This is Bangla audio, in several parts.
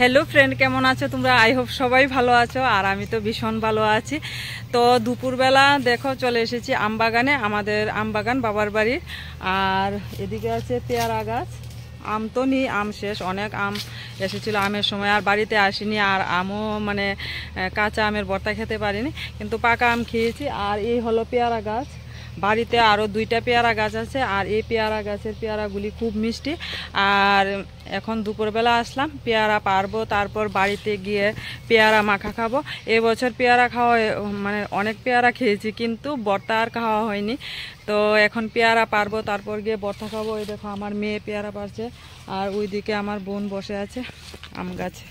হ্যালো ফ্রেন্ড, কেমন আছো তোমরা? আই হোপ সবাই ভালো আছো, আর আমি তো ভীষণ ভালো আছি। তো দুপুরবেলা দেখো চলে এসেছি আমবাগানে, আমাদের আমবাগান বাবার বাড়ির। আর এদিকে আছে পেয়ারা গাছ। আম তো নি, আম শেষ, অনেক আম এসেছিল আমের সময়, আর বাড়িতে আসিনি। আর আমও মানে কাঁচা আমের ভর্তা খেতে পারিনি, কিন্তু পাকা আম খেয়েছি। আর এই হলো পেয়ারা গাছ। বাড়িতে আরও 2টা পেয়ারা গাছ আছে, আর এই পেয়ারা গাছের পেয়ারাগুলি খুব মিষ্টি। আর এখন দুপুরবেলা আসলাম, পেয়ারা পারবো, তারপর বাড়িতে গিয়ে পেয়ারা মাখা খাবো। এবছর পেয়ারা খাওয়া মানে অনেক পেয়ারা খেয়েছি, কিন্তু ভর্তা আর খাওয়া হয়নি। তো এখন পেয়ারা পারবো, তারপর গিয়ে ভর্তা খাবো। ওই দেখো আমার মেয়ে পেয়ারা পারছে, আর ওইদিকে আমার বোন বসে আছে আম গাছে।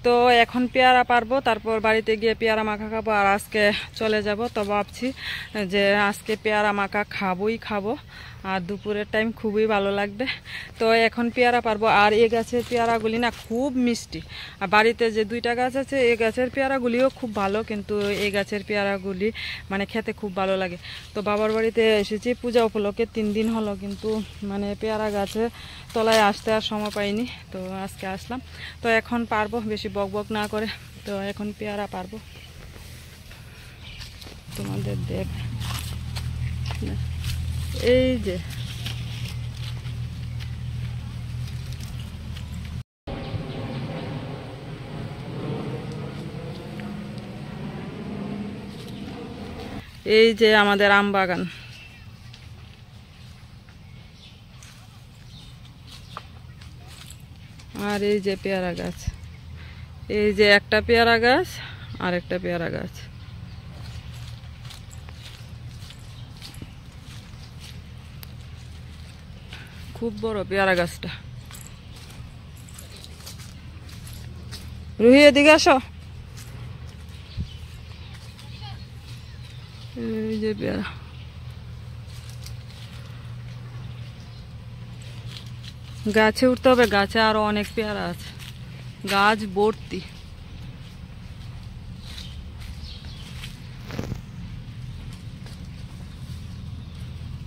তো এখন পেয়ারা পারবো, তারপর বাড়িতে গিয়ে পেয়ারা মাখা খাবো। আর আজকে চলে যাব, তো ভাবছি যে আজকে পেয়ারা মাখা খাবো। আর দুপুরের টাইম খুবই ভালো লাগবে। তো এখন পেয়ারা পারবো। আর এই গাছের পেয়ারাগুলি না খুব মিষ্টি। আর বাড়িতে যে 2টা গাছ আছে, এই গাছের পেয়ারাগুলিও খুব ভালো, কিন্তু এই গাছের পেয়ারাগুলি মানে খেতে খুব ভালো লাগে। তো বাবার বাড়িতে এসেছি পূজা উপলক্ষে, 3 দিন হলো, কিন্তু মানে পেয়ারা গাছে তলায় আসতে আর সময় পাইনি। তো আজকে আসলাম, তো এখন পারবো বেশি বকবক না করে। তো এখন পেয়ারা পারবো, তোমাদের দেখ। এই যে আমাদের আম বাগান। আর এই যে পেয়ারা গাছ, এই যে একটা পেয়ারা গাছ আর একটা পেয়ারা গাছ। খুব বড় পেয়ারা গাছটা। রুহি এদিকে আসো। এই যে পেয়ারা, গাছে উঠতে হবে, গাছে আরো অনেক পেয়ারা আছে, গাছ ভর্তি।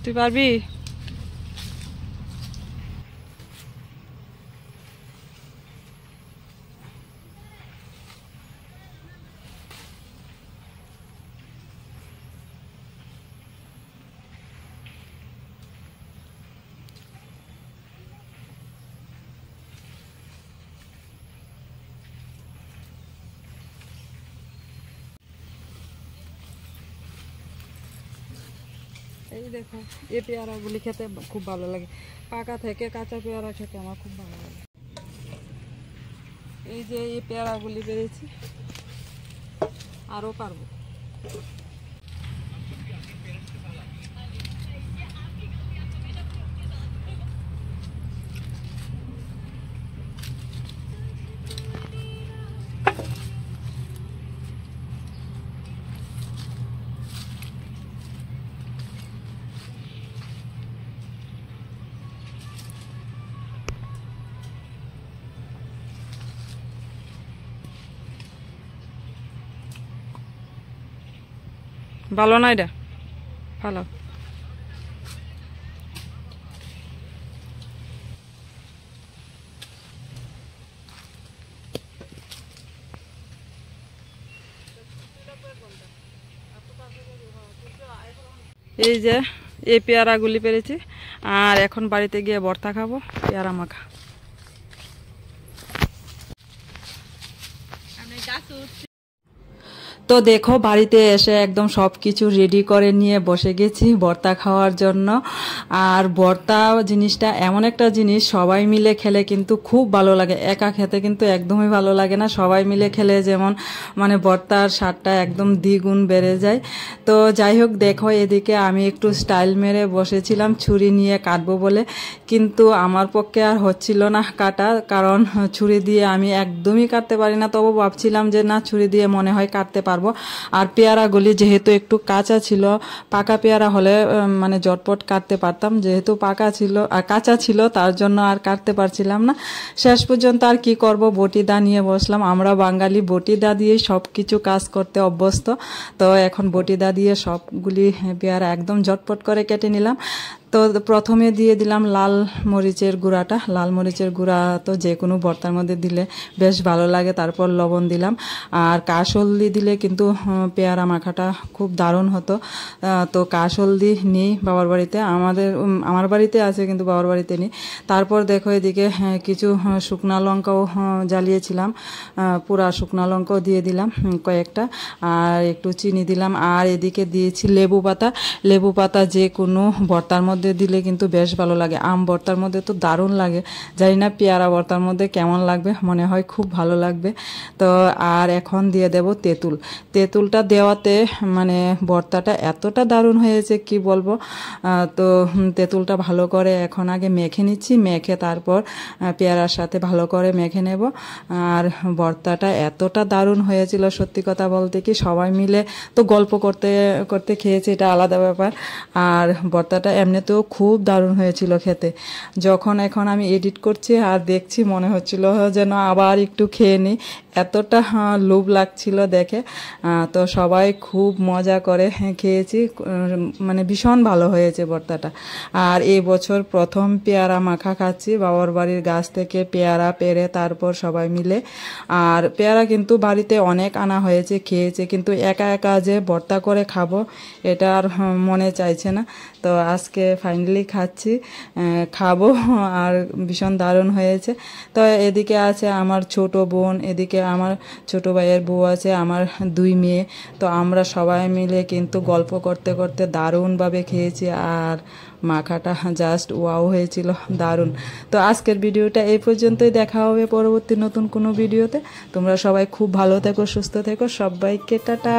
তুই পারবি? এই দেখো, এই পেয়ারাগুলি খেতে খুব ভালো লাগে। পাকা থেকে কাঁচা পেয়ারা খেতে আমার খুব ভালো লাগে। এই যে এই পেয়ারাগুলি পেরেছি, আরও পারবো। ভালো না এটা? ভালো। এই যে এই পেয়ারাগুলি পেরেছি, আর এখন বাড়িতে গিয়ে ভর্তা খাবো, পেয়ারা মাখা। তো দেখো বাড়িতে এসে একদম সব কিছু রেডি করে নিয়ে বসে গেছি ভর্তা খাওয়ার জন্য। আর ভর্তা জিনিসটা এমন একটা জিনিস, সবাই মিলে খেলে কিন্তু খুব ভালো লাগে। একা খেতে কিন্তু একদমই ভালো লাগে না, সবাই মিলে খেলে যেমন মানে ভর্তার স্বাদটা একদম দ্বিগুণ বেড়ে যায়। তো যাই হোক, দেখো এদিকে আমি একটু স্টাইল মেরে বসেছিলাম ছুরি নিয়ে কাটবো বলে, কিন্তু আমার পক্ষে আর হচ্ছিল না কাটা, কারণ ছুরি দিয়ে আমি একদমই কাটতে পারি না। তবু ভাবছিলাম যে না, ছুরি দিয়ে মনে হয় কাটতে পারবো। আর পেয়ারাগুলি যেহেতু একটু কাঁচা ছিল, পাকা পেয়ারা হলে মানে জটপট কাটতে পারতাম, যেহেতু পাকা ছিল আর কাঁচা ছিল তার জন্য আর কাটতে পারছিলাম না। শেষ পর্যন্ত আর কি করব, বটিদা নিয়ে বসলাম। আমরা বাঙালি বটিদা দিয়ে সব কিছু কাজ করতে অভ্যস্ত। তো এখন বটিদা দিয়ে সবগুলি পেয়ারা একদম ঝটপট করে কেটে নিলাম। তো প্রথমে দিয়ে দিলাম লাল মরিচের গুঁড়াটা। লাল মরিচের গুঁড়া তো যে কোনো ভর্তার মধ্যে দিলে বেশ ভালো লাগে। তারপর লবণ দিলাম, আর কাশহলদি দিলে কিন্তু পেয়ারা মাখাটা খুব দারুণ হতো। তো কাশহলদি নিই বাবার বাড়িতে, আমার বাড়িতে আছে কিন্তু বাবার বাড়িতে নিই। তারপর দেখো এদিকে কিছু শুকনা লঙ্কাও জ্বালিয়েছিলাম, পুরা শুকনা লঙ্কাও দিয়ে দিলাম কয়েকটা, আর একটু চিনি দিলাম। আর এদিকে দিয়েছি লেবু পাতা। লেবু পাতা যে কোনো ভর্তার মধ্যে দিলে কিন্তু বেশ ভালো লাগে। আম ভর্তার মধ্যে তো দারুণ লাগে, জানি না পেয়ারা ভর্তার মধ্যে কেমন লাগবে, মনে হয় খুব ভালো লাগবে। তো আর এখন দিয়ে দেব তেঁতুল। তেঁতুলটা দেওয়াতে মানে ভর্তাটা এতটা দারুণ হয়েছে কি বলবো। তো তেঁতুলটা ভালো করে এখন আগে মেখে নিচ্ছি, মেখে তারপর পেয়ারার সাথে ভালো করে মেখে নেব। আর ভর্তাটা এতটা দারুণ হয়েছিল সত্যি কথা বলতে কি, সবাই মিলে তো গল্প করতে করতে খেয়েছে, এটা আলাদা ব্যাপার। আর ভর্তাটা এমনিতেও খুব দারুণ হয়েছিল খেতে। যখন এখন আমি এডিট করছি আর দেখছি মনে হচ্ছিল যেন আবার একটু খেয়ে নিই, এতটা লোভ লাগছিল দেখে। তো সবাই খুব মজা করে খেয়েছি, মানে ভীষণ ভালো হয়েছে ভর্তাটা। আর এই বছর প্রথম পেয়ারা মাখা খাচ্ছি বাবার বাড়ির গাছ থেকে পেয়ারা পেড়ে তারপর সবাই মিলে। আর পেয়ারা কিন্তু বাড়িতে অনেক আনা হয়েছে, খেয়েছে, কিন্তু একা একা যে ভর্তা করে খাবো এটা আর মনে চাইছে না। তো আজকে ফাইনালি খাবো, আর ভীষণ দারুণ হয়েছে। তো এদিকে আছে আমার ছোট বোন, এদিকে আমার ছোট ভাইয়ের বউ আছে, আমার 2 মেয়ে। তো আমরা সবাই মিলে কিন্তু গল্প করতে করতে দারুণভাবে খেয়েছি, আর মাখাটা জাস্ট ওয়াও হয়েছিল, দারুণ। তো আজকের ভিডিওটা এই পর্যন্তই, দেখা হবে পরবর্তী নতুন কোনো ভিডিওতে। তোমরা সবাই খুব ভালো থেকো, সুস্থ থেকো, সবাইকে টাটা।